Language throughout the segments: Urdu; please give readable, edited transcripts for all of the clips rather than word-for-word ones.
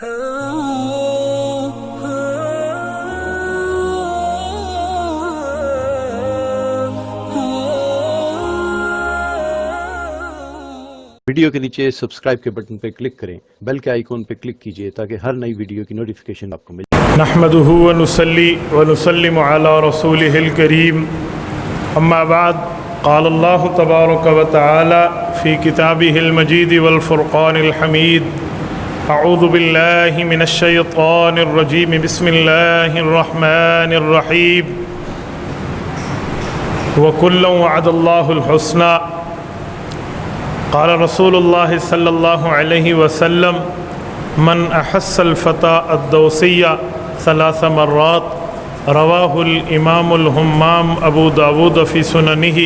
ویڈیو کے نیچے سبسکرائب کے بٹن پہ کلک کریں، بیل کے آئیکن پہ کلک کیجئے تاکہ ہر نئی ویڈیو کی نوٹیفیکیشن آپ کو مل جائے۔ نحمده ونصلي ونسلم على رسوله الكريم اما بعد قال الله تبارك وتعالى في كتابه المجيد والفرقان الحميد اعوذ بالله من الشيطان الرجيم بسم الله الرحمن الرحيم وكلا وعد الله الحسنى قال رسول الله صلى الله عليه وسلم من أحس الفتى الدوسية 3 مرات رواه الإمام الهمام أبو داود في سننه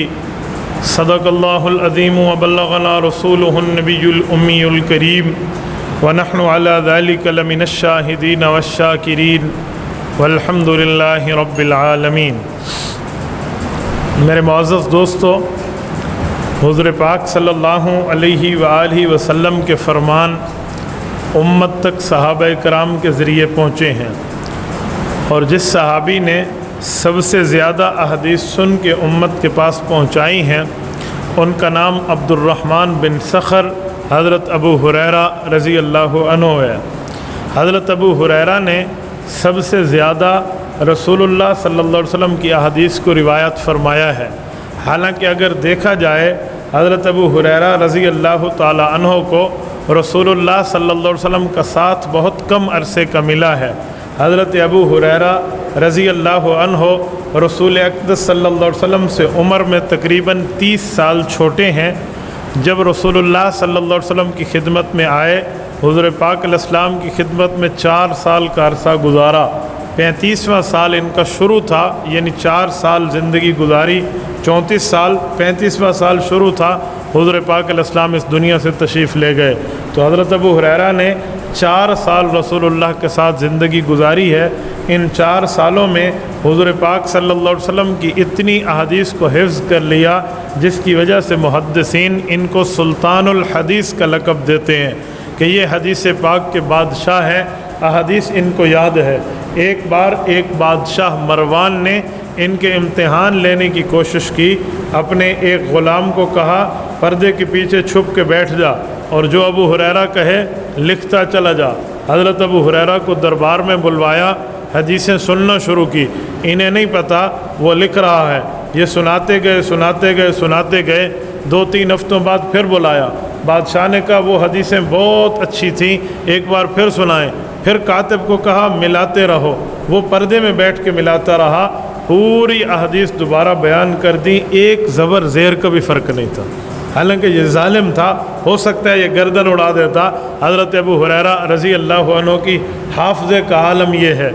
صدق الله العظيم وبلغنا رسوله النبي الأمي الكريم ونحن على ذلك لمن الشاهدين والشاكرين والحمد لله رب العالمين۔ میرے معزز دوستو، حضور پاک صلی اللہ علیہ وآلہ وسلم کے فرمان امت تک صحابہ کرام کے ذریعے پہنچے ہیں، اور جس صحابی نے سب سے زیادہ احادیث سن کے امت کے پاس پہنچائی ہیں ان کا نام عبد الرحمن بن صخر حضرت ابو ہریرہ رضی اللہ عنہ ہے۔ حضرت ابو ہریرہ نے سب سے زیادہ رسول اللہ صلی اللہ علیہ وسلم کی احادیث کو روایت فرمایا ہے۔ حالانکہ اگر دیکھا جائے حضرت ابو ہریرہ رضی اللہ تعالی عنہ کو رسول اللہ صلی اللہ علیہ وسلم کا ساتھ بہت کم عرصے کا ملا ہے۔ حضرت ابو ہریرہ رضی اللہ عنہ رسول اقدس صلی اللہ علیہ وسلم سے عمر میں تقریباً 30 سال چھوٹے ہیں۔ جب رسول اللہ صلی اللہ علیہ وسلم کی خدمت میں آئے، حضور پاک علیہ السلام کی خدمت میں 4 سال کا عرصہ گزارا۔ 35واں سال ان کا شروع تھا، یعنی 4 سال زندگی گزاری، 34 سال 35واں سال شروع تھا، حضور پاک علیہ السلام اس دنیا سے تشریف لے گئے۔ تو حضرت ابو ہریرہ نے 4 سال رسول اللہ کے ساتھ زندگی گزاری ہے۔ ان 4 سالوں میں حضور پاک صلی اللہ علیہ وسلم کی اتنی احادیث کو حفظ کر لیا جس کی وجہ سے محدثین ان کو سلطان الحدیث کا لقب دیتے ہیں کہ یہ حدیث پاک کے بادشاہ ہیں، احادیث ان کو یاد ہے۔ ایک بار ایک بادشاہ مروان نے ان کے امتحان لینے کی کوشش کی، اپنے ایک غلام کو کہا پردے کے پیچھے چھپ کے بیٹھ جا اور جو ابو ہریرہ کہے لکھتا چلا جا۔ حضرت ابو ہریرہ کو دربار میں بلوایا، حدیثیں سننا شروع کی۔ انہیں نہیں پتہ وہ لکھ رہا ہے، یہ سناتے گئے 2-3 ہفتوں بعد پھر بلایا۔ بادشاہ نے کہا وہ حدیثیں بہت اچھی تھیں، ایک بار پھر سنائیں۔ پھر کاتب کو کہا ملاتے رہو، وہ پردے میں بیٹھ کے ملاتا رہا، پوری احادیث دوبارہ بیان کر دی، ایک زبر زیر کا بھی فرق نہیں تھا۔ حالانکہ یہ ظالم تھا، ہو سکتا ہے یہ گردن اڑا دیتا۔ حضرت ابو ہریرہ رضی اللہ عنہ کی حافظے کا عالم یہ ہے،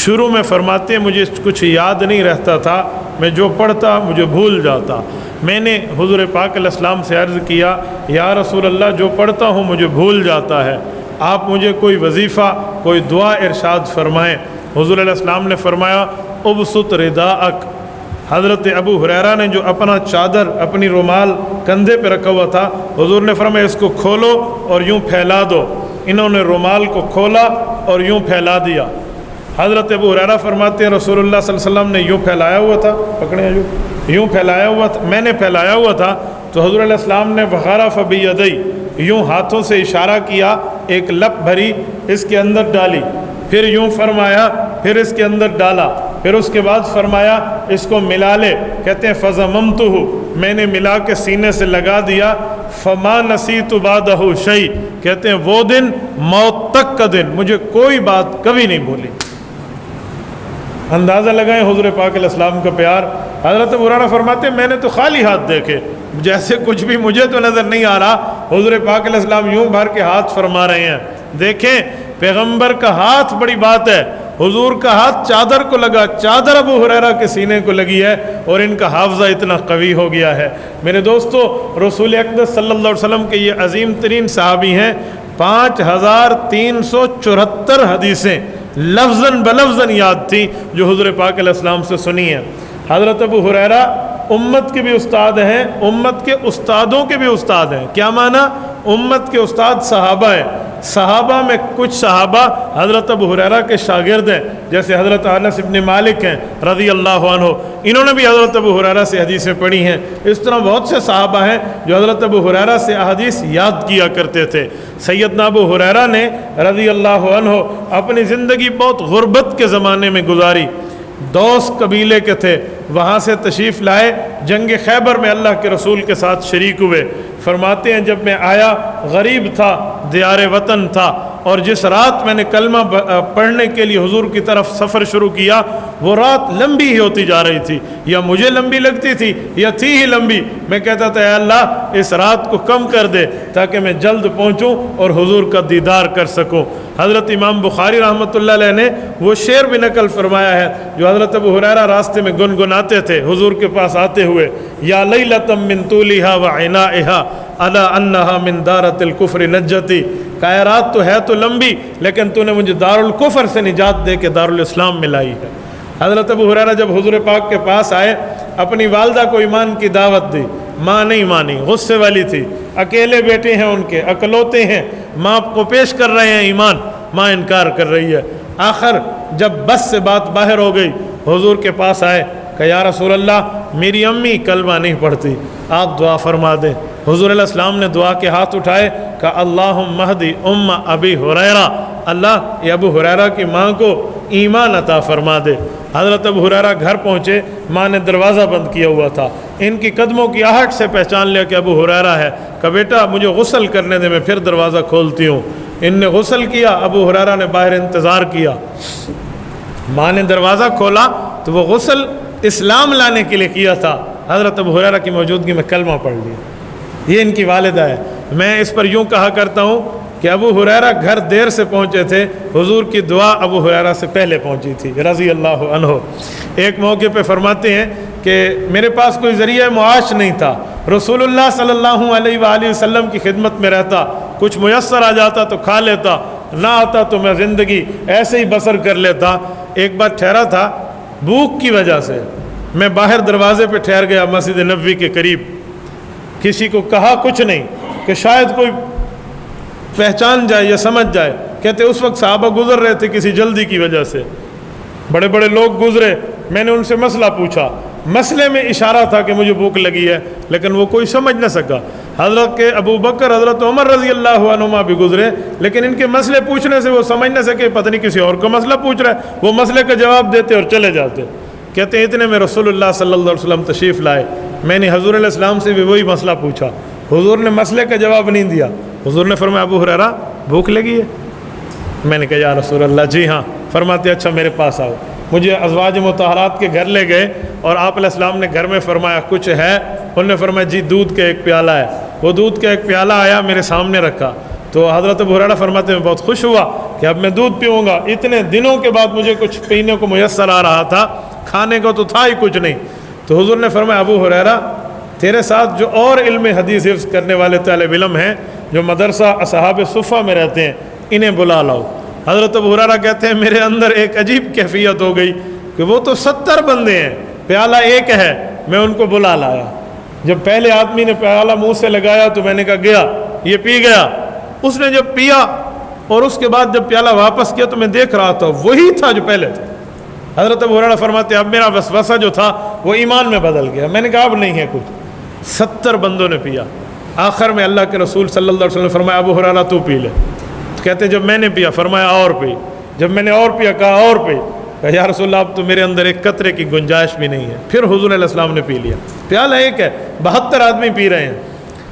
شروع میں فرماتے ہیں مجھے کچھ یاد نہیں رہتا تھا، میں جو پڑھتا مجھے بھول جاتا۔ میں نے حضور پاک علیہ السلام سے عرض کیا یا رسول اللہ جو پڑھتا ہوں مجھے بھول جاتا ہے، آپ مجھے کوئی وظیفہ کوئی دعا ارشاد فرمائیں۔ حضور علیہ السلام نے فرمایا ابسط رداءک۔ حضرت ابو ہریرہ نے جو اپنا چادر اپنی رومال کندھے پہ رکھا ہوا تھا، حضور نے فرمایا اس کو کھولو اور یوں پھیلا دو۔ انہوں نے رومال کو کھولا اور یوں پھیلا دیا۔ حضرت ابو ہریرہ فرماتے ہیں رسول اللہ صلی اللہ علیہ وسلم نے یوں پھیلایا ہوا تھا، پکڑیں یوں پھیلایا ہوا تھا، میں نے پھیلایا ہوا تھا تو حضور علیہ السلام نے وغرف بیدی یوں ہاتھوں سے اشارہ کیا، ایک لپ بھری اس کے اندر ڈالی، پھر یوں فرمایا، پھر اس کے اندر ڈالا، پھر اس کے بعد فرمایا اس کو ملا لے۔ کہتے ہیں فضممتہ، میں نے ملا کے سینے سے لگا دیا، فما نسیت بعدہ شیء، کہتے ہیں وہ دن موت تک کا دن مجھے کوئی بات کبھی نہیں بھولی۔ اندازہ لگائیں حضور پاک علیہ السلام کا پیار۔ حضرت ابو ہریرہ فرماتے ہیں میں نے تو خالی ہاتھ دیکھے، جیسے کچھ بھی مجھے تو نظر نہیں آ رہا، حضور پاک علیہ السلام یوں بھر کے ہاتھ فرما رہے ہیں۔ دیکھیں پیغمبر کا ہاتھ بڑی بات ہے، حضور کا ہاتھ چادر کو لگا، چادر ابو ہریرہ کے سینے کو لگی ہے، اور ان کا حافظہ اتنا قوی ہو گیا ہے۔ میرے دوستو، رسول اقدس صلی اللہ علیہ وسلم کے یہ عظیم ترین صحابی ہیں، 5374 حدیثیں لفظاً بلفظاً یاد تھی جو حضور پاک علیہ السلام سے سنی ہیں۔ حضرت ابو ہریرہ امت کے بھی استاد ہیں، امت کے استادوں کے بھی استاد ہیں۔ کیا معنی؟ امت کے استاد صحابہ ہیں، صحابہ میں کچھ صحابہ حضرت ابو ہریرہ کے شاگرد ہیں، جیسے حضرت انس ابن مالک ہیں رضی اللہ عنہ، انہوں نے بھی حضرت ابو ہریرہ سے حدیثیں پڑھی ہیں۔ اس طرح بہت سے صحابہ ہیں جو حضرت ابو ہریرہ سے احادیث یاد کیا کرتے تھے۔ سیدنا ابو ہریرہ نے رضی اللہ عنہ اپنی زندگی بہت غربت کے زمانے میں گزاری، دوس قبیلے کے تھے، وہاں سے تشریف لائے، جنگ خیبر میں اللہ کے رسول کے ساتھ شریک ہوئے۔ فرماتے ہیں جب میں آیا غریب تھا، دیار وطن تھا، اور جس رات میں نے کلمہ پڑھنے کے لیے حضور کی طرف سفر شروع کیا وہ رات لمبی ہی ہوتی جا رہی تھی، یا مجھے لمبی لگتی تھی یا تھی ہی لمبی۔ میں کہتا تھا اے اللہ اس رات کو کم کر دے تاکہ میں جلد پہنچوں اور حضور کا دیدار کر سکوں۔ حضرت امام بخاری رحمۃ اللہ علیہ نے وہ شعر بھی نقل فرمایا ہے جو حضرت ابو ہریرہ راستے میں گنگناتے تھے حضور کے پاس آتے ہوئے، یا لیلۃ من طولھا وعنائھا الا انھا من دارۃ الکفر نجتی، کہ رات تو ہے تو لمبی لیکن تو نے مجھے دارالکفر سے نجات دے کے دارالاسلام میں لائی ہے۔ حضرت ابو ہریرہ جب حضور پاک کے پاس آئے، اپنی والدہ کو ایمان کی دعوت دی، ماں نہیں مانی، غصے والی تھی، اکیلے بیٹے ہیں ان کے، اکلوتے ہیں، ماں کو پیش کر رہے ہیں ایمان، ماں انکار کر رہی ہے۔ آخر جب بس سے بات باہر ہو گئی، حضور کے پاس آئے کہ یا رسول اللہ میری امی کلمہ نہیں پڑھتی، آپ دعا فرما دیں۔ حضور علیہ السلام نے دعا کے ہاتھ اٹھائے کہ اللہم اہدی ام ابی ہریرہ، اللہ یہ ابو ہریرہ کی ماں کو ایمان عطا فرما دے۔ حضرت ابو ہریرہ گھر پہنچے، ماں نے دروازہ بند کیا ہوا تھا، ان کی قدموں کی آہٹ سے پہچان لیا کہ ابو ہریرہ ہے، کہ بیٹا مجھے غسل کرنے دے میں پھر دروازہ کھولتی ہوں۔ ان نے غسل کیا، ابو ہریرہ نے باہر انتظار کیا، ماں نے دروازہ کھولا تو وہ غسل اسلام لانے کے لیے کیا تھا، حضرت ابو ہریرہ کی موجودگی میں کلمہ پڑھ لیا۔ یہ ان کی والدہ ہے۔ میں اس پر یوں کہا کرتا ہوں کہ ابو ہریرہ گھر دیر سے پہنچے تھے، حضور کی دعا ابو ہریرہ سے پہلے پہنچی تھی رضی اللہ عنہ۔ ایک موقع پہ فرماتے ہیں کہ میرے پاس کوئی ذریعہ معاش نہیں تھا، رسول اللہ صلی اللہ علیہ وآلہ وسلم کی خدمت میں رہتا، کچھ میسر آ جاتا تو کھا لیتا، نہ آتا تو میں زندگی ایسے ہی بسر کر لیتا۔ ایک بار ٹھہرا تھا، بھوک کی وجہ سے میں باہر دروازے پہ ٹھہر گیا مسجد نبوی کے قریب، کسی کو کہا کچھ نہیں کہ شاید کوئی پہچان جائے یا سمجھ جائے۔ کہتے اس وقت صحابہ گزر رہے تھے کسی جلدی کی وجہ سے، بڑے بڑے لوگ گزرے، میں نے ان سے مسئلہ پوچھا، مسئلے میں اشارہ تھا کہ مجھے بھوک لگی ہے لیکن وہ کوئی سمجھ نہ سکا۔ حضرت کے ابو بکر حضرت عمر رضی اللہ عنہما بھی گزرے لیکن ان کے مسئلے پوچھنے سے وہ سمجھ نہ سکے پتہ نہیں کسی اور کا مسئلہ پوچھ رہا ہے، وہ مسئلے کا جواب دیتے اور چلے جاتے۔ کہتے ہیں اتنے میں رسول اللہ صلی اللہ علیہ وسلم تشریف لائے، میں نے حضور علیہ السلام سے بھی وہی مسئلہ پوچھا، حضور نے مسئلے کا جواب نہیں دیا۔ حضور نے فرمایا ابو ہریرہ بھوک لگی ہے؟ میں نے کہا یا رسول اللہ جی ہاں۔ فرماتے اچھا میرے پاس آؤ۔ مجھے ازواج مطہرات کے گھر لے گئے اور آپ علیہ السلام نے گھر میں فرمایا کچھ ہے؟ انہوں نے فرمایا جی دودھ کا ایک پیالہ ہے۔ وہ دودھ کا ایک پیالہ آیا میرے سامنے رکھا تو حضرت ابو ہریرہ فرماتے ہیں بہت خوش ہوا کہ اب میں دودھ پیوں گا، اتنے دنوں کے بعد مجھے کچھ پینے کو میسر آ رہا تھا، کھانے کو تو تھا ہی کچھ نہیں۔ تو حضور نے فرمایا ابو ہریرہ تیرے ساتھ جو اور علم حدیث حفظ کرنے والے طالب علم ہیں جو مدرسہ اصحاب صفہ میں رہتے ہیں انہیں بلا لاؤ۔ حضرت ابو ہریرہ کہتے ہیں میرے اندر ایک عجیب کیفیت ہو گئی کہ وہ تو 70 بندے ہیں، پیالہ ایک ہے، میں ان کو بلا لایا۔ جب پہلے آدمی نے پیالہ منہ سے لگایا تو میں نے کہا گیا، یہ پی گیا۔ اس نے جب پیا اور اس کے بعد جب پیالہ واپس کیا تو میں دیکھ رہا تھا وہی تھا جو پہلے تھا۔ حضرت ابو ہریرہ فرماتے اب میرا وسوسہ جو تھا وہ ایمان میں بدل گیا، میں نے کہا اب نہیں ہے کچھ۔ 70 بندوں نے پیا، آخر میں اللہ کے رسول صلی اللہ علیہ وسلم نے فرمایا ابو ہریرہ تو پی لے۔ کہتے جب میں نے پیا فرمایا اور پی، جب میں نے اور پیا کہا اور پی، کہا یا رسول اللہ اب تو میرے اندر ایک قطرے کی گنجائش بھی نہیں ہے۔ پھر حضور علیہ السلام نے پی لیا، پیالہ ایک ہے، 72 آدمی پی رہے ہیں۔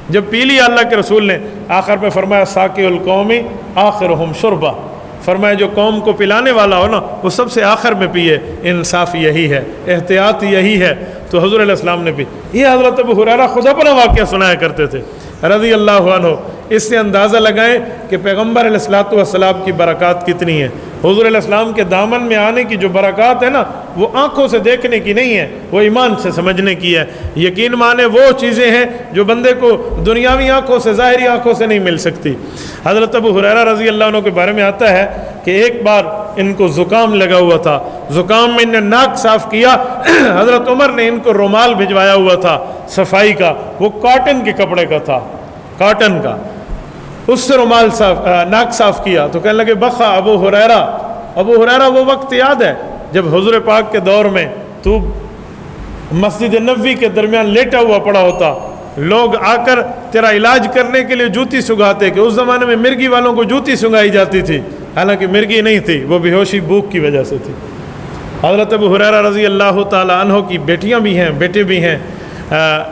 جب پی لیا اللہ کے رسول نے آخر میں فرمایا ساقی القومی آخرہم شربہ، فرمایا جو قوم کو پلانے والا ہو نا وہ سب سے آخر میں پیے، انصاف یہی ہے، احتیاط یہی ہے۔ تو حضور علیہ السلام نے پی۔ یہ حضرت ابو ہریرہ خود اپنا واقعہ سنایا کرتے تھے رضی اللہ عنہ۔ اس سے اندازہ لگائیں کہ پیغمبر علیہ الصلوۃ والسلام کی برکات کتنی ہیں۔ حضور علیہ السلام کے دامن میں آنے کی جو برکات ہے نا وہ آنکھوں سے دیکھنے کی نہیں ہے، وہ ایمان سے سمجھنے کی ہے۔ یقین مانے وہ چیزیں ہیں جو بندے کو دنیاوی آنکھوں سے ظاہری آنکھوں سے نہیں مل سکتی۔ حضرت ابو ہریرہ رضی اللہ عنہ کے بارے میں آتا ہے کہ ایک بار ان کو زکام لگا ہوا تھا، زکام میں انہیں ناک صاف کیا، حضرت عمر نے ان کو رومال بھجوایا ہوا تھا صفائی کا، وہ کاٹن کے کپڑے کا تھا، کاٹن کا۔ اس سے رومال ناک صاف کیا تو کہنے لگے بخا ابو ہریرہ وہ وقت یاد ہے جب حضور پاک کے دور میں تو مسجد نبوی کے درمیان لیٹا ہوا پڑا ہوتا، لوگ آ کر تیرا علاج کرنے کے لیے جوتی سنگھاتے کہ اس زمانے میں مرگی والوں کو جوتی سنگھائی جاتی تھی، حالانکہ مرگی نہیں تھی، وہ بے ہوشی بھوک کی وجہ سے تھی۔ حضرت ابو ہریرہ رضی اللہ تعالیٰ عنہ کی بیٹیاں بھی ہیں، بیٹے بھی ہیں۔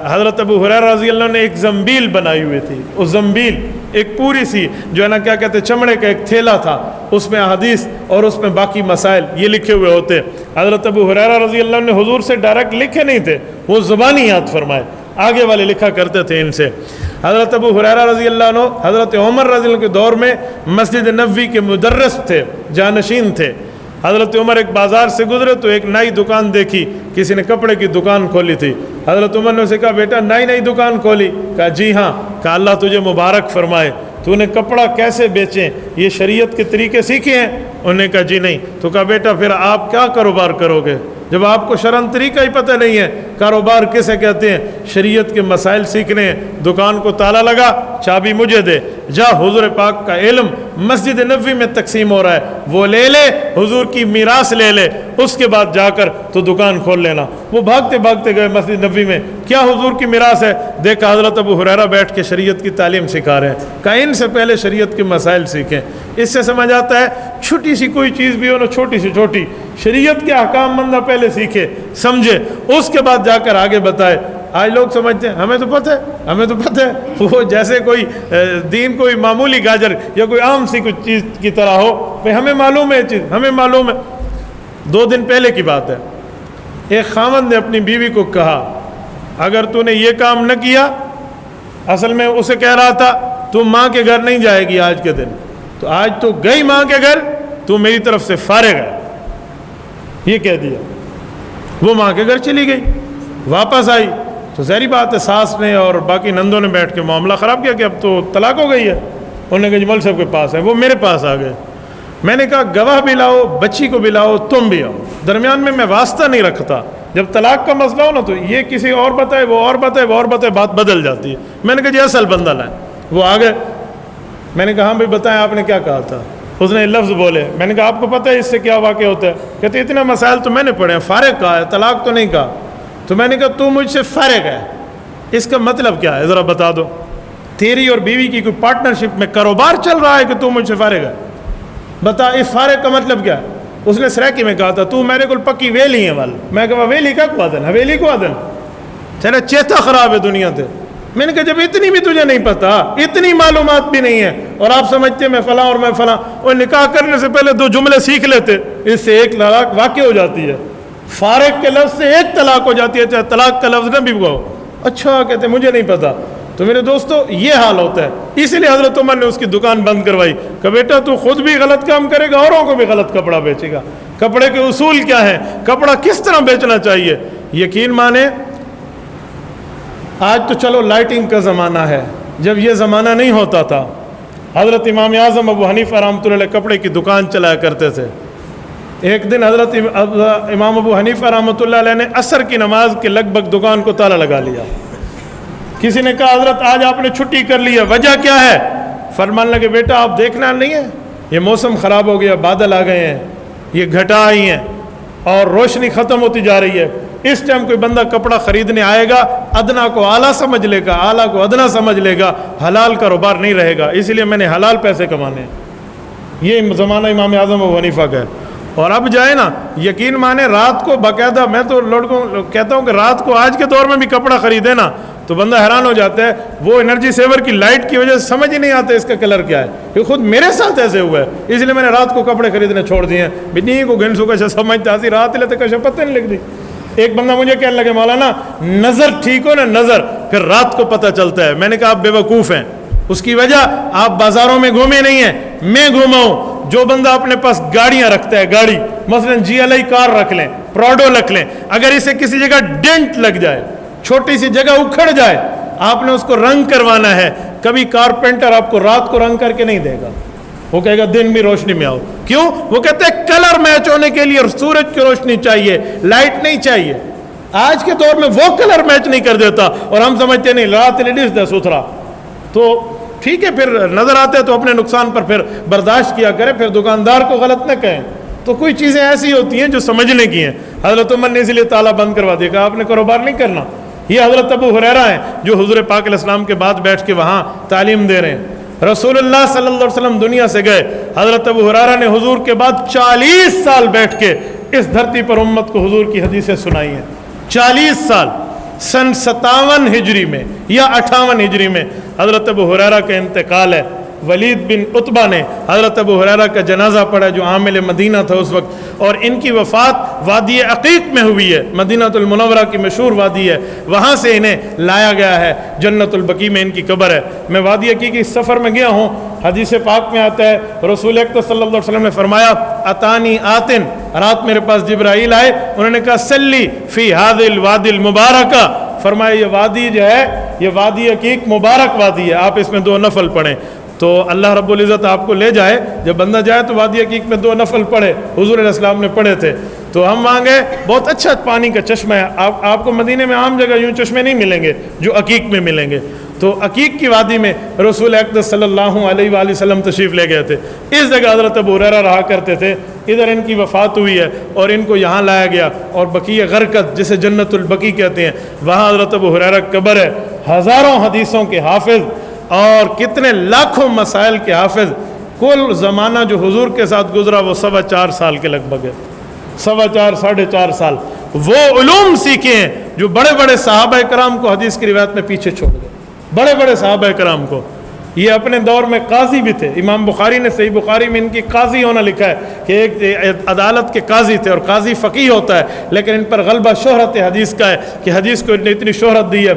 حضرت ابو ہریرہ رضی اللہ نے ایک زنبیل بنائی ہوئی تھی، اس زنبیل ایک پوری سی جو ہے نا کیا کہتے چمڑے کا ایک تھیلا تھا، اس میں احادیث اور اس میں باقی مسائل یہ لکھے ہوئے ہوتے۔ حضرت ابو ہریرہ رضی اللہ نے حضور سے ڈائریکٹ لکھے نہیں تھے، وہ زبانی یاد فرمائے، آگے والے لکھا کرتے تھے ان سے۔ حضرت ابو ہریرہ رضی اللہ عنہ حضرت عمر رضی اللہ کے دور میں مسجد نبوی کے مدرس تھے، جانشین تھے۔ حضرت عمر ایک بازار سے گزرے تو ایک نئی دکان دیکھی، کسی نے کپڑے کی دکان کھولی تھی۔ حضرت عمر نے اسے کہا بیٹا نئی دکان کھولی؟ کہا جی ہاں۔ کہا اللہ تجھے مبارک فرمائے، تو نے کپڑا کیسے بیچیں، یہ شریعت کے طریقے سیکھے ہیں؟ انہوں نے کہا جی نہیں۔ تو کہا بیٹا پھر آپ کیا کاروبار کرو گے جب آپ کو شرعن طریقہ ہی پتہ نہیں ہے؟ کاروبار کسے کہتے ہیں؟ شریعت کے مسائل سیکھنے ہیں۔ دکان کو تالا لگا، چابی مجھے دے، جا حضور پاک کا علم مسجد نبوی میں تقسیم ہو رہا ہے وہ لے لے، حضور کی میراث لے لے، اس کے بعد جا کر تو دکان کھول لینا۔ وہ بھاگتے بھاگتے گئے مسجد نبوی میں، کیا حضور کی میراث ہے؟ دیکھا حضرت ابو ہریرہ بیٹھ کے شریعت کی تعلیم سکھا رہے ہیں۔ کہا ان سے پہلے شریعت کے مسائل سیکھیں۔ اس سے سمجھ آتا ہے چھوٹی سی کوئی چیز بھی ہو نا، چھوٹی سی چھوٹی شریعت کے احکام بندہ پہلے سیکھے سمجھے، اس کے بعد جا کر آگے بتائے۔ آج لوگ سمجھتے ہیں ہمیں تو پتہ ہے، وہ جیسے کوئی دین کوئی معمولی گاجر یا کوئی عام سی کچھ چیز کی طرح ہو، بھئی ہمیں معلوم ہے چیز، ہمیں معلوم ہے۔ 2 دن پہلے کی بات ہے، ایک خاوند نے اپنی بیوی کو کہا اگر تو نے یہ کام نہ کیا، اصل میں اسے کہہ رہا تھا تو ماں کے گھر نہیں جائے گی آج کے دن، تو آج تو گئی ماں کے گھر، تو میری طرف سے فارغ ہے، یہ کہہ دیا۔ وہ ماں کے گھر چلی گئی، واپس آئی تو ظاہری بات ہے ساس نے اور باقی نندوں نے بیٹھ کے معاملہ خراب کیا کہ اب تو طلاق ہو گئی ہے۔ انہوں نے کہا جی مول صاحب کے پاس ہے، وہ میرے پاس آ گئے۔ میں نے کہا گواہ بھی لاؤ، بچی کو بھی لاؤ، تم بھی آؤ، درمیان میں واسطہ نہیں رکھتا۔ جب طلاق کا مسئلہ ہو نا تو یہ کسی اور بتائے، وہ اور بتائے، وہ اور بتائے، بات بدل جاتی ہے۔ میں نے کہا جی اصل بندہ لائیں، وہ آ گئے۔ میں نے کہا ہاں بھائی بتائیں آپ نے کیا کہا تھا؟ اس نے لفظ بولے، میں نے کہا آپ کو پتہ ہے اس سے کیا واقع ہوتا ہے؟ کہتے اتنے مسائل تو میں نے پڑھے ہیں، فارغ کہا ہے، طلاق تو نہیں کہا۔ تو میں نے کہا تو مجھ سے فارغ ہے، اس کا مطلب کیا ہے ذرا بتا دو؟ تیری اور بیوی کی کوئی پارٹنرشپ میں کاروبار چل رہا ہے کہ تو مجھ سے فارغ ہے؟ بتا اس فارغ کا مطلب کیا ہے؟ اس نے سریکی میں کہا تھا تو میرے کو پکی ویلی ہیں وال، میں کہا ویلی کا کو آدن حویلی کو آدن چلے چیتا خراب ہے دنیا تے۔ میں نے کہا جب اتنی بھی تجھے نہیں پتا، اتنی معلومات بھی نہیں ہے، اور آپ سمجھتے میں فلاں اور میں فلاں، اور نکاح کرنے سے پہلے 2 جملے سیکھ لیتے، اس سے ایک طلاق واقع ہو جاتی ہے۔ فارغ کے لفظ سے ایک طلاق ہو جاتی ہے، چاہے طلاق کا لفظ نہ بھی ہو۔ اچھا کہتے مجھے نہیں پتا۔ تو میرے دوستو یہ حال ہوتا ہے، اسی لیے حضرت عمر نے اس کی دکان بند کروائی کہ بیٹا تو خود بھی غلط کام کرے گا، اوروں کو بھی غلط کپڑا بیچے گا۔ کپڑے کے اصول کیا ہیں، کپڑا کس طرح بیچنا چاہیے؟ یقین مانے آج تو چلو لائٹنگ کا زمانہ ہے، جب یہ زمانہ نہیں ہوتا تھا حضرت امام اعظم ابو حنیفہ رحمۃ اللہ علیہ کپڑے کی دکان چلایا کرتے تھے۔ ایک دن حضرت امام ابو حنیفہ رحمۃ اللہ علیہ نے عصر کی نماز کے لگ بھگ دکان کو تالا لگا لیا۔ کسی نے کہا حضرت آج آپ نے چھٹی کر لی ہے، وجہ کیا ہے؟ فرمان لگے بیٹا آپ دیکھنا نہیں ہے یہ موسم خراب ہو گیا، بادل آ گئے ہیں، یہ گھٹا آئی ہیں اور روشنی ختم ہوتی جا رہی ہے، اس ٹائم کوئی بندہ کپڑا خریدنے آئے گا ادنا کو اعلیٰ سمجھ لے گا، اعلیٰ کو ادنا سمجھ لے گا، حلال کاروبار نہیں رہے گا، اس لیے میں نے حلال پیسے کمانے ہیں۔ یہ زمانہ امام اعظم ابو حنیفہ کا ہے۔ اور اب جائے نا یقین مانے رات کو باقاعدہ، میں تو لڑکوں کہتا ہوں کہ رات کو آج کے دور میں بھی کپڑا خریدے نا تو بندہ حیران ہو جاتا ہے، وہ انرجی سیور کی لائٹ کی وجہ سے سمجھ ہی نہیں آتا اس کا کلر کیا ہے، یہ خود میرے ساتھ ایسے ہوا ہے، اس لیے میں نے رات کو کپڑے خریدنے چھوڑ دیے ہیں۔ بنی کو گھنسو کا سمجھتا سی رات لیتے کا پتہ نہیں لکھ دی۔ ایک بندہ مجھے کہنے لگے مولانا نظر ٹھیک ہو نا، نظر پھر رات کو پتہ چلتا ہے۔ میں نے کہا آپ بے وقوف ہیں، اس کی وجہ آپ بازاروں میں گھومے نہیں ہیں، میں گھوما ہوں۔ جو بندہ اپنے پاس گاڑیاں رکھتا ہے، گاڑی مثلا GLI کار رکھ لیں، پراڈو رکھ لیں، اگر اسے کسی جگہ ڈینٹ لگ جائے، چھوٹی سی جگہ اکھڑ جائے، آپ نے اس کو رنگ کروانا ہے، کبھی کارپینٹر آپ کو رات کو رنگ کر کے نہیں دے گا، وہ کہے گا دن بھی روشنی میں آؤ۔ کیوں؟ وہ کہتے ہیں کلر میچ ہونے کے لیے سورج کی روشنی چاہیے، لائٹ نہیں چاہیے۔ آج کے دور میں وہ کلر میچ نہیں کر دیتا اور ہم سمجھتے نہیں رات لیڈیز دے ستھرا۔ تو ٹھیک ہے، پھر نظر آتے تو اپنے نقصان پر پھر برداشت کیا کرے، پھر دکاندار کو غلط نہ کہیں. تو کوئی چیزیں ایسی ہوتی ہیں جو سمجھنے کی ہیں. حضرت عمر نے اسی لیے تالا بند کروا دیا، کہا آپ نے کاروبار نہیں کرنا. یہ حضرت ابو ہریرہ ہیں جو حضور پاک علیہ السلام کے بعد بیٹھ کے وہاں تعلیم دے رہے ہیں. رسول اللہ صلی اللہ علیہ وسلم دنیا سے گئے، حضرت ابو ہریرہ نے حضور کے بعد 40 سال بیٹھ کے اس دھرتی پر امت کو حضور کی حدیثیں سنائی ہیں. 40 سال. سن 57 ہجری میں یا 58 ہجری میں حضرت ابو ہریرہ کا انتقال ہے. ولید بن عتبہ نے حضرت ابو ہریرہ کا جنازہ پڑھا جو عامل مدینہ تھا اس وقت، اور ان کی وفات وادی عقیق میں ہوئی ہے. مدینہ المنورہ کی مشہور وادی ہے، وہاں سے انہیں لایا گیا ہے. جنت البقیع میں ان کی قبر ہے. میں وادی عقیق کے سفر میں گیا ہوں. حدیث پاک میں آتا ہے رسول اکرم صلی اللہ علیہ وسلم نے فرمایا اتانی آتن، رات میرے پاس جبرائیل آئے، انہوں نے کہا سلی فی هذه الوادی المبارکہ، فرمایا یہ وادی جو ہے یہ وادی عقیق مبارک وادی ہے، آپ اس میں 2 نفل پڑھیں. تو اللہ رب العزت آپ کو لے جائے، جب بندہ جائے تو وادی عقیق میں 2 نفل پڑھے. حضور علیہ السلام نے پڑھے تھے. تو ہم وہاں گئے، بہت اچھا پانی کا چشمہ ہے. آپ کو مدینے میں عام جگہ یوں چشمے نہیں ملیں گے جو عقیق میں ملیں گے. تو عقیق کی وادی میں رسول اکرم صلی اللہ علیہ وآلہ وسلم تشریف لے گئے تھے. اس جگہ حضرت ابو ہریرہ رہا کرتے تھے. ادھر ان کی وفات ہوئی ہے اور ان کو یہاں لایا گیا، اور بقیع غرقد جسے جنت البقیع کہتے ہیں وہاں حضرت ابو ہریرہ قبر ہے. ہزاروں حدیثوں کے حافظ اور کتنے لاکھوں مسائل کے حافظ. کل زمانہ جو حضور کے ساتھ گزرا وہ 4.25 سال کے لگ بھگ ہے. 4.25 ساڑھے 4 سال وہ علوم سیکھے ہیں جو بڑے بڑے صحابہ کرام کو حدیث کی روایت میں پیچھے چھوڑ گئے. بڑے بڑے صحابہ کرام کو. یہ اپنے دور میں قاضی بھی تھے. امام بخاری نے صحیح بخاری میں ان کی قاضی ہونا لکھا ہے کہ ایک عدالت کے قاضی تھے، اور قاضی فقیہ ہوتا ہے لیکن ان پر غلبہ شہرت حدیث کا ہے کہ حدیث کو اتنی شہرت دی ہے.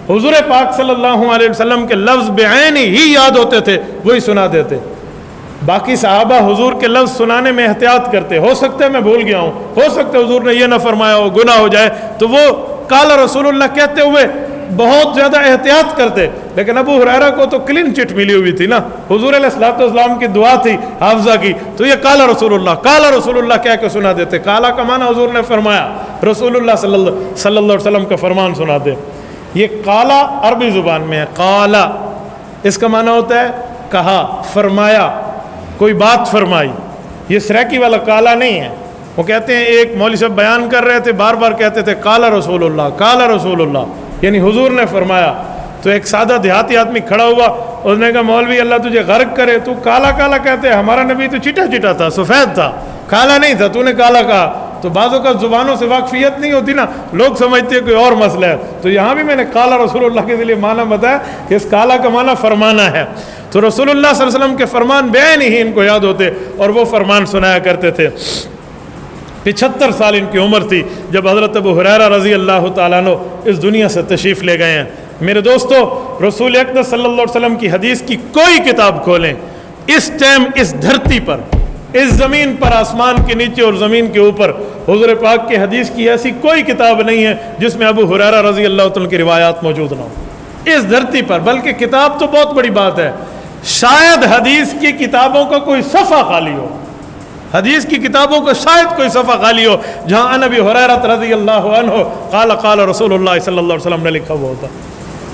حضور پاک صلی اللہ علیہ وسلم کے لفظ بعین ہی یاد ہوتے تھے، وہی سنا دیتے. باقی صحابہ حضور کے لفظ سنانے میں احتیاط کرتے. ہو سکتا ہے میں بھول گیا ہوں، ہو سکتا ہے حضور نے یہ نہ فرمایا ہو، گناہ ہو جائے، تو وہ قال رسول اللہ کہتے ہوئے بہت زیادہ احتیاط کرتے. لیکن ابو ہریرہ کو تو کلین چٹ ملی ہوئی تھی نا، حضور علیہ الصلوۃ والسلام کی دعا تھی حافظہ کی، تو یہ قال رسول اللہ کہہ کے سنا دیتے. قال کا معنی حضور نے فرمایا، رسول اللہ صلی اللہ علیہ وسلم کا فرمان سنا دے. یہ قالا عربی زبان میں ہے. قالا اس کا معنی ہوتا ہے کہا، فرمایا، کوئی بات فرمائی. یہ سریکی والا قالا نہیں ہے. وہ کہتے ہیں ایک مولوی صاحب بیان کر رہے تھے، بار بار کہتے تھے قال رسول اللہ، یعنی حضور نے فرمایا. تو ایک سادہ دیہاتی آدمی کھڑا ہوا، اس نے کہا مولوی اللہ تجھے غرق کرے، تو کالا کالا کہتے ہیں، ہمارا نبی تو چٹا چٹا تھا، سفید تھا، کالا نہیں تھا، تو نے کالا کہا. تو بعضوں کا زبانوں سے واقفیت نہیں ہوتی نا، لوگ سمجھتے ہیں کوئی اور مسئلہ ہے. تو یہاں بھی میں نے قال رسول اللہ کے لیے معنی بتایا کہ اس کالا کا معنی فرمانا ہے. تو رسول اللہ صلی اللہ علیہ وسلم کے فرمان بعین ہی ان کو یاد ہوتے اور وہ فرمان سنایا کرتے تھے. 75 سال ان کی عمر تھی جب حضرت ابو ہریرہ رضی اللہ تعالیٰ عنہ اس دنیا سے تشریف لے گئے ہیں. میرے دوستو، رسول اکرم صلی اللہ علیہ وسلم کی حدیث کی کوئی کتاب کھولیں، اس ٹائم اس دھرتی پر، اس زمین پر، آسمان کے نیچے اور زمین کے اوپر حضور پاک کی حدیث کی ایسی کوئی کتاب نہیں ہے جس میں ابو ہریرہ رضی اللہ تعالیٰ کی روایات موجود نہ ہو اس دھرتی پر. بلکہ کتاب تو بہت بڑی بات ہے، شاید حدیث کی کتابوں کا کوئی صفحہ خالی ہو، حدیث کی کتابوں کا شاید کوئی صفحہ خالی ہو جہاں ان ابی ہریرہ رضی اللہ عنہ قال رسول اللہ صلی اللہ علیہ وسلم نے لکھا ہوا ہوتا.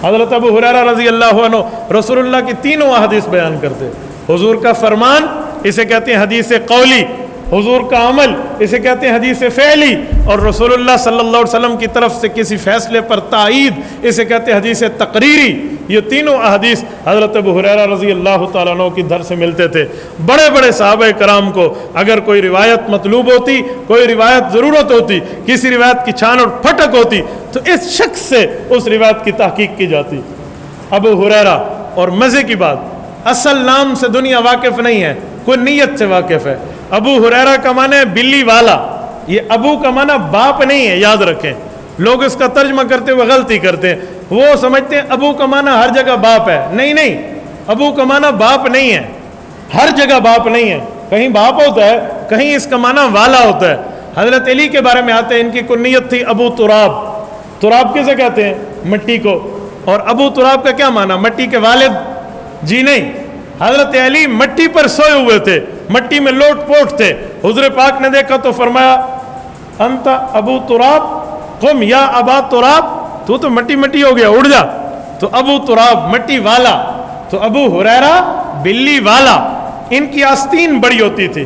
حضرت ابو ہریرہ رضی اللہ عنہ رسول اللہ کی تینوں احادیث بیان کرتے. حضور کا فرمان اسے کہتے ہیں حدیث قولی، حضور کا عمل اسے کہتے ہیں حدیث فعلی، اور رسول اللہ صلی اللہ علیہ وسلم کی طرف سے کسی فیصلے پر تائید اسے کہتے ہیں حدیث تقریری. یہ تینوں احادیث حضرت ابو ہریرہ رضی اللہ تعالیٰ عنہ کی در سے ملتے تھے. بڑے بڑے صحابہ کرام کو اگر کوئی روایت مطلوب ہوتی، کوئی روایت ضرورت ہوتی، کسی روایت کی چھان اور پھٹک ہوتی، تو اس شخص سے اس روایت کی تحقیق کی جاتی. ابو ہریرہ، اور مزے کی بات، اصل نام سے دنیا واقف نہیں ہے، کوئی نیت سے واقف ہے. ابو ہریرہ کا معنی ہے بلی والا. یہ ابو کا معنی باپ نہیں ہے، یاد رکھیں. لوگ اس کا ترجمہ کرتے ہوئے غلطی کرتے ہیں، وہ سمجھتے ہیں ابو کا معنی ہر جگہ باپ ہے. نہیں، ابو کا معنی باپ نہیں ہے، ہر جگہ باپ نہیں ہے. کہیں باپ ہوتا ہے، کہیں اس کا معنی والا ہوتا ہے. حضرت علی کے بارے میں آتے ہیں، ان کی کنیت تھی ابو تراب. تراب کسے کہتے ہیں؟ مٹی کو. اور ابو تراب کا کیا معنی؟ مٹی کے والد؟ جی نہیں، حضرت علی مٹی پر سوئے ہوئے تھے، مٹی میں لوٹ پوٹ تھے. حضور پاک نے دیکھا تو فرمایا انت ابو تراب قم یا ابا تراب، تو مٹی ہو گیا، اڑ جا. تو ابو تراب مٹی والا. تو ابو ہریرہ بلی والا، ان کی آستین بڑی ہوتی تھی،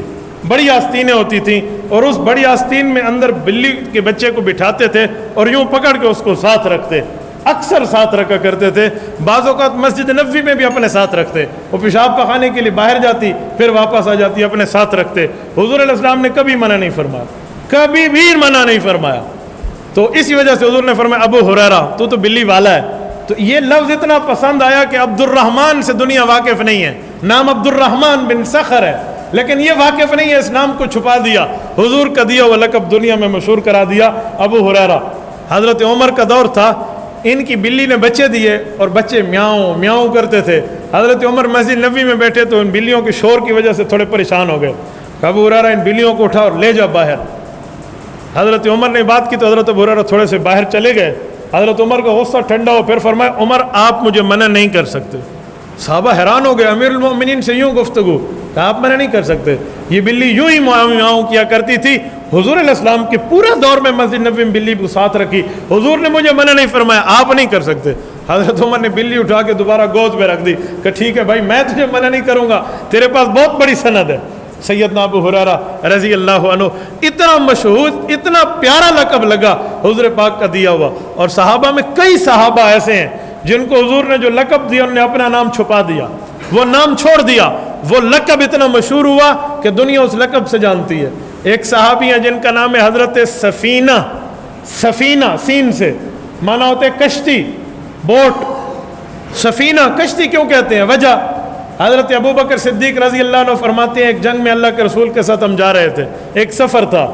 بڑی آستینیں ہوتی تھیں، اور اس بڑی آستین میں اندر بلی کے بچے کو بٹھاتے تھے اور یوں پکڑ کے اس کو ساتھ رکھتے، اکثر ساتھ رکھا کرتے تھے۔ بعض اوقات مسجد نبوی میں بھی اپنے ساتھ رکھتے، وہ پیشاب پخانے کے لیے باہر جاتی پھر واپس آ جاتی، اپنے ساتھ رکھتے۔ حضور علیہ السلام نے کبھی منع نہیں فرمایا، کبھی بھی منع نہیں فرمایا۔ تو اسی وجہ سے حضور نے فرمایا ابو ہریرہ تو بلی والا ہے۔ تو یہ لفظ اتنا پسند آیا کہ عبد الرحمن سے دنیا واقف نہیں ہے، نام عبد الرحمن بن صخر ہے، لیکن یہ واقف نہیں ہے، اس نام کو چھپا دیا، حضور کا دیا ہوا لقب دنیا میں مشہور کرا دیا ابو ہریرہ۔ حضرت عمر کا دور تھا، ان کی بلی نے بچے دیے اور بچے میاؤں میاؤں کرتے تھے۔ حضرت عمر مسجد نبوی میں بیٹھے تو ان بلیوں کے شور کی وجہ سے تھوڑے پریشان ہو گئے۔ ابو ہریرہ ان بلیوں کو اٹھا اور لے جا باہر۔ حضرت عمر نے بات کی تو حضرت ابو ہریرہ تھوڑے سے باہر چلے گئے۔ حضرت عمر کا غصہ ٹھنڈا ہو، پھر فرمایا عمر آپ مجھے منع نہیں کر سکتے۔ صحابہ حیران ہو گئے، امیر المؤمنین سے یوں گفتگو، کہا آپ منع نہیں کر سکتے؟ یہ بلی یوں ہی میاؤں کیا کرتی تھی، حضور علیہ السلام کے پورا دور میں مسجد نبوی میں بلی کو ساتھ رکھی، حضور نے مجھے منع نہیں فرمایا، آپ نہیں کر سکتے۔ حضرت عمر نے بلی اٹھا کے دوبارہ گود پہ رکھ دی کہ ٹھیک ہے بھائی میں تجھے منع نہیں کروں گا، تیرے پاس بہت بڑی سند ہے۔ سیدنا ابو ہریرہ رضی اللہ عنہ، اتنا مشہور، اتنا پیارا لقب لگا حضور پاک کا دیا ہوا۔ اور صحابہ میں کئی صحابہ ایسے ہیں جن کو حضور نے جو لقب دیا انہوں نے اپنا نام چھپا دیا، وہ نام چھوڑ دیا، وہ لقب اتنا مشہور ہوا کہ دنیا اس لقب سے جانتی ہے۔ ایک صحابی ہیں جن کا نام ہے حضرت سفینہ، سفینہ سین سے مانا ہوتے ہے کشتی، بوٹ۔ سفینہ کشتی کیوں کہتے ہیں؟ وجہ حضرت ابو بکر صدیق رضی اللہ عنہ فرماتے ہیں ایک جنگ میں اللہ کے رسول کے ساتھ ہم جا رہے تھے، ایک سفر تھا،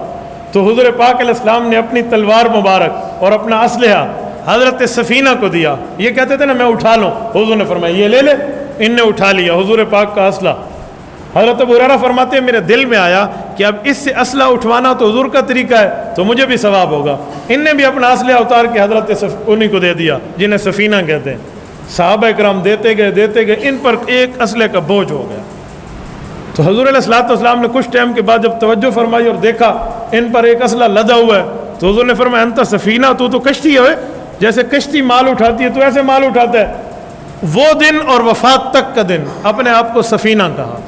تو حضور پاک علیہ السلام نے اپنی تلوار مبارک اور اپنا اسلحہ حضرت سفینہ کو دیا۔ یہ کہتے تھے نا میں اٹھا لوں، حضور نے فرمایا یہ لے لے، ان نے اٹھا لیا حضور پاک کا اسلحہ۔ حضرت ابو ہریرہ فرماتے ہیں میرے دل میں آیا کہ اب اس سے اسلحہ اٹھوانا تو حضور کا طریقہ ہے تو مجھے بھی ثواب ہوگا۔ ان نے بھی اپنا اسلحہ اتار کے حضرت انہی کو دے دیا جنہیں سفینہ کہتے ہیں۔ صحابہ کرام دیتے گئے، ان پر ایک اسلحے کا بوجھ ہو گیا۔ تو حضور علیہ الصلوۃ والسلام نے کچھ ٹائم کے بعد جب توجہ فرمائی اور دیکھا ان پر ایک اسلحہ لدا ہوا ہے تو حضور نے فرمایا انت سفینہ، تو کشتی ہے، جیسے کشتی مال اٹھاتی ہے تو ایسے مال اٹھاتا ہے۔ وہ دن اور وفات تک کا دن اپنے آپ کو سفینہ کہا۔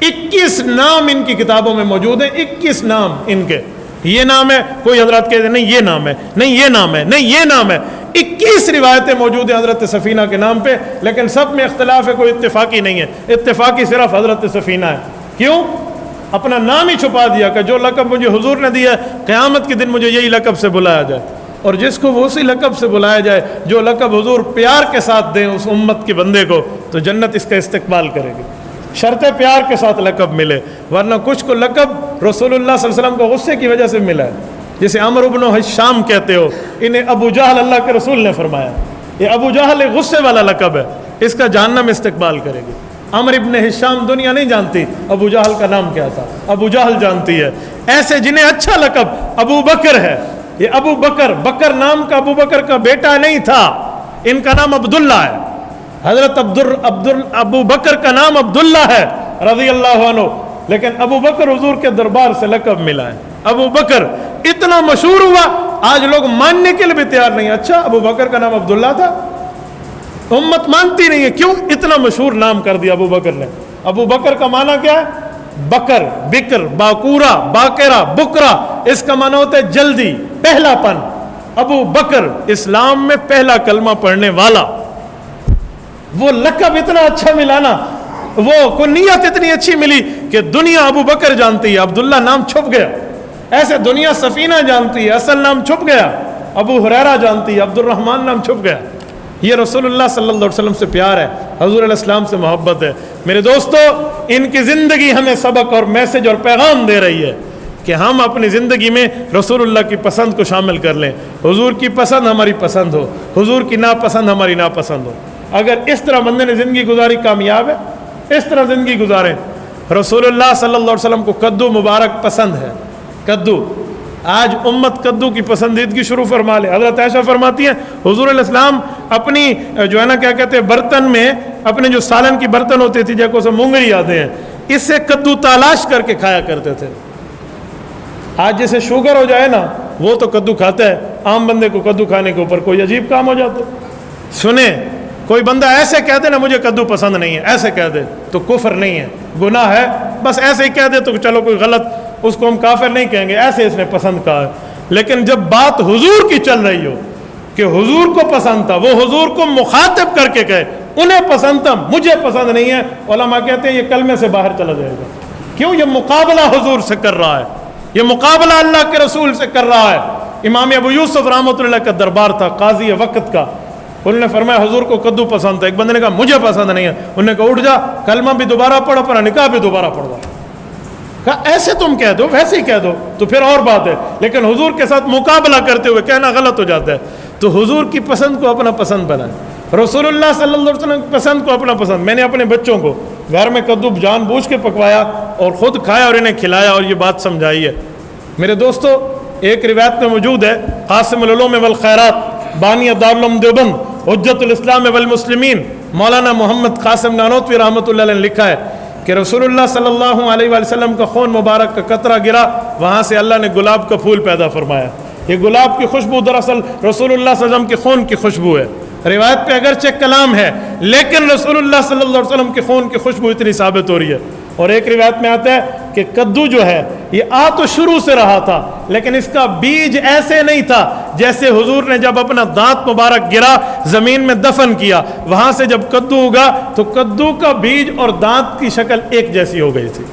21 نام ان کی کتابوں میں موجود ہیں، 21 نام ان کے، یہ نام ہے، کوئی حضرات کہتے ہیں نہیں یہ نام ہے، نہیں یہ نام ہے، نہیں یہ نام ہے۔ 21 روایتیں موجود ہیں حضرت سفینہ کے نام پہ، لیکن سب میں اختلاف ہے، کوئی اتفاقی نہیں ہے۔ اتفاقی صرف حضرت سفینہ ہے۔ کیوں؟ اپنا نام ہی چھپا دیا کہ جو لقب مجھے حضور نے دیا ہے قیامت کے دن مجھے یہی لقب سے بلایا جائے، اور جس کو وہ اسی لقب سے بلایا جائے جو لقب حضور پیار کے ساتھ دیں اس امت کے بندے کو، تو جنت اس کا استقبال کرے گی، شرط پیار کے ساتھ لقب ملے۔ ورنہ کچھ کو لقب رسول اللہ صلی اللہ علیہ وسلم کو غصے کی وجہ سے ملا ہے، جسے عمرو بن ہشام کہتے ہو، انہیں ابو جہل اللہ کے رسول نے فرمایا یہ ابو جہل ایک غصے والا لقب ہے، اس کا جہنم استقبال کرے گی۔ عمرو بن ہشام دنیا نہیں جانتی ابو جہل کا نام کیا تھا، ابو جہل جانتی ہے۔ ایسے جنہیں اچھا لقب ابو بکر ہے، یہ ابو بکر، بکر نام کا ابو بکر کا بیٹا نہیں تھا، ان کا نام عبداللہ ہے۔ حضرت ابو بکر کا نام عبداللہ ہے رضی اللہ عنہ، لیکن ابو بکر حضور کے دربار سے لقب ملا ہے۔ ابو بکر اتنا مشہور ہوا آج لوگ ماننے کے لیے بھی تیار نہیں، اچھا ابو بکر کا نام عبداللہ تھا، امت مانتی نہیں ہے، کیوں؟ اتنا مشہور نام کر دیا ابو بکر نے۔ ابو بکر کا معنی کیا ہے؟ بکر، بکر، باکورا، باکرا، بکرا، اس کا معنی ہوتا ہے جلدی، پہلا پن۔ ابو بکر اسلام میں پہلا کلمہ پڑھنے والا، وہ لقب اتنا اچھا ملا نا، وہ کنیت اتنی اچھی ملی کہ دنیا ابو بکر جانتی ہے، عبداللہ نام چھپ گیا۔ ایسے دنیا سفینہ جانتی ہے، اصل نام چھپ گیا، ابو ہریرہ جانتی ہے، عبد الرحمن نام چھپ گیا۔ یہ رسول اللہ صلی اللہ علیہ وسلم سے پیار ہے، حضور علیہ السلام سے محبت ہے۔ میرے دوستو، ان کی زندگی ہمیں سبق اور میسج اور پیغام دے رہی ہے کہ ہم اپنی زندگی میں رسول اللہ کی پسند کو شامل کر لیں، حضور کی پسند ہماری پسند ہو، حضور کی ناپسند ہماری ناپسند ہو۔ اگر اس طرح بندے نے زندگی گزاری کامیاب ہے، اس طرح زندگی گزاریں۔ رسول اللہ صلی اللہ علیہ وسلم کو کدو مبارک پسند ہے، کدو، آج امت کدو کی پسندیدگی شروع فرما لے۔ حضرت عائشہ فرماتی ہیں حضور علیہ السلام اپنی جو ہے نا کیا کہتے ہیں برتن میں، اپنے جو سالن کی برتن ہوتی تھی جیسے مونگری آتے ہیں، اس سے کدو تالاش کر کے کھایا کرتے تھے۔ آج جیسے شوگر ہو جائے نا وہ تو کدو کھاتا ہے، عام بندے کو کدو کھانے کے اوپر کوئی عجیب کام ہو جاتا ہے۔ سنیں، کوئی بندہ ایسے کہہ دے نا مجھے کدو پسند نہیں ہے، ایسے کہہ دے تو کفر نہیں ہے، گناہ ہے، بس ایسے ہی کہہ دے تو چلو کوئی غلط، اس کو ہم کافر نہیں کہیں گے، ایسے اس نے پسند کہا ہے۔ لیکن جب بات حضور کی چل رہی ہو کہ حضور کو پسند تھا، وہ حضور کو مخاطب کر کے کہے انہیں پسند تھا مجھے پسند نہیں ہے، علماء کہتے ہیں یہ کلمے سے باہر چلا جائے گا۔ کیوں؟ یہ مقابلہ حضور سے کر رہا ہے، یہ مقابلہ اللہ کے رسول سے کر رہا ہے۔ امام ابو یوسف رحمۃ اللہ کا دربار تھا، قاضی وقت کا، انہوں نے فرمایا حضور کو کدو پسند تھا، ایک بندے نے کہا مجھے پسند نہیں ہے، انہوں نے کہا اٹھ جا، کلمہ بھی دوبارہ پڑھ، اپنا نکاح بھی دوبارہ پڑھوا۔ کہا ایسے تم کہہ دو، ویسے ہی کہہ دو تو پھر اور بات ہے، لیکن حضور کے ساتھ مقابلہ کرتے ہوئے کہنا غلط ہو جاتا ہے۔ تو حضور کی پسند کو اپنا پسند بنائیں، رسول اللہ صلی اللہ علیہ وسلم کی پسند کو اپنا پسند۔ میں نے اپنے بچوں کو گھر میں کدو جان بوجھ کے پکوایا اور خود کھایا اور انہیں کھلایا اور یہ بات سمجھائی ہے۔ میرے دوستو، ایک روایت میں موجود ہے، قاسم العلوم والخیرات، بانی دارالعلوم دیوبند، حجت الاسلام والمسلمین، مولانا محمد قاسم نانوتوی رحمۃ اللہ علیہ نے لکھا ہے کہ رسول اللہ صلی اللہ علیہ وآلہ وسلم کا خون مبارک کا قطرہ گرا، وہاں سے اللہ نے گلاب کا پھول پیدا فرمایا۔ یہ گلاب کی خوشبو دراصل رسول اللہ صلی اللہ علیہ وسلم کے خون کی خوشبو ہے۔ روایت پہ اگرچہ کلام ہے لیکن رسول اللہ صلی اللہ علیہ وسلم کے خون کی خوشبو اتنی ثابت ہو رہی ہے۔ اور ایک روایت میں آتا ہے کہ کدو جو ہے یہ تو شروع سے رہا تھا، لیکن اس کا بیج ایسے نہیں تھا جیسے حضور نے جب اپنا دانت مبارک گرا زمین میں دفن کیا، وہاں سے جب کدو اگا تو کدو کا بیج اور دانت کی شکل ایک جیسی ہو گئی تھی۔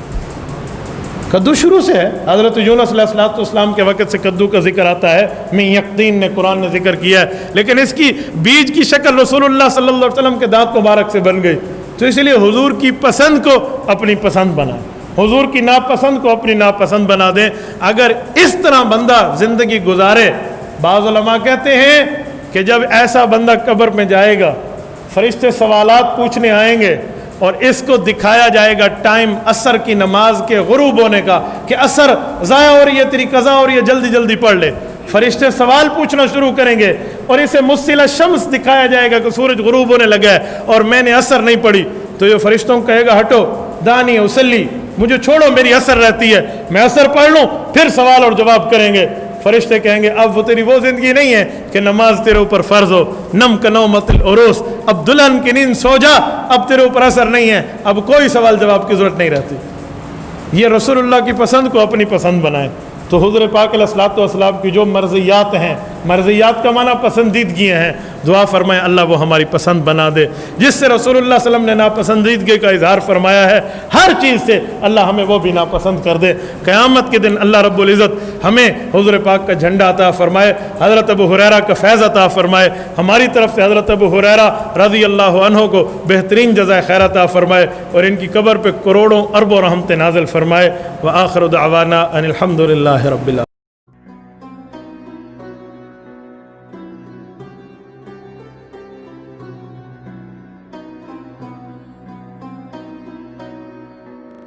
کدو شروع سے ہے، حضرت یونس علیہ السلام کے وقت سے کدو کا ذکر آتا ہے، میں یقین نے قرآن نے ذکر کیا ہے، لیکن اس کی بیج کی شکل رسول اللہ صلی اللہ علیہ وسلم کے دانت مبارک سے بن گئی۔ تو اس لیے حضور کی پسند کو اپنی پسند بنائیں، حضور کی ناپسند کو اپنی ناپسند بنا دیں۔ اگر اس طرح بندہ زندگی گزارے، بعض علماء کہتے ہیں کہ جب ایسا بندہ قبر میں جائے گا، فرشتے سوالات پوچھنے آئیں گے اور اس کو دکھایا جائے گا ٹائم عصر کی نماز کے غروب ہونے کا کہ عصر ضائع ہو رہی ہے، تیری قضا ہو رہی ہے، جلدی جلدی پڑھ لے۔ فرشتے سوال پوچھنا شروع کریں گے اور اسے مسل شمس دکھایا جائے گا کہ سورج غروب ہونے لگا ہے اور میں نے عصر نہیں پڑھی، تو یہ فرشتوں کو کہے گا ہٹو دانی اسلی، مجھے چھوڑو، میری عصر رہتی ہے، میں عصر پڑھ لوں پھر سوال اور جواب کریں گے۔ فرشتے کہیں گے اب وہ تیری وہ زندگی نہیں ہے کہ نماز تیرے اوپر فرض ہو، نم کا نومت العروس، اب دلہن کی نیند سو جا، اب تیرے اوپر اثر نہیں ہے، اب کوئی سوال جواب کی ضرورت نہیں رہتی۔ یہ رسول اللہ کی پسند کو اپنی پسند بنائیں۔ تو حضور پاک علیہ الصلوۃ والسلام کی جو مرضیات ہیں، مرضیات کا معنی پسندیدگیاں ہیں، دعا فرمائیں اللہ وہ ہماری پسند بنا دے۔ جس سے رسول اللہ صلی اللہ علیہ وسلم نے ناپسندیدگی کا اظہار فرمایا ہے، ہر چیز سے اللہ ہمیں وہ بھی ناپسند کر دے۔ قیامت کے دن اللہ رب العزت ہمیں حضور پاک کا جھنڈا عطا فرمائے، حضرت ابو ہریرہ کا فیض عطا فرمائے، ہماری طرف سے حضرت ابو ہریرہ رضی اللہ عنہ کو بہترین جزائے خیر عطا فرمائے اور ان کی قبر پہ کروڑوں اربوں رحمتیں نازل فرمائے۔ وآخر دعوانا ان الحمد للہ رب العالمین۔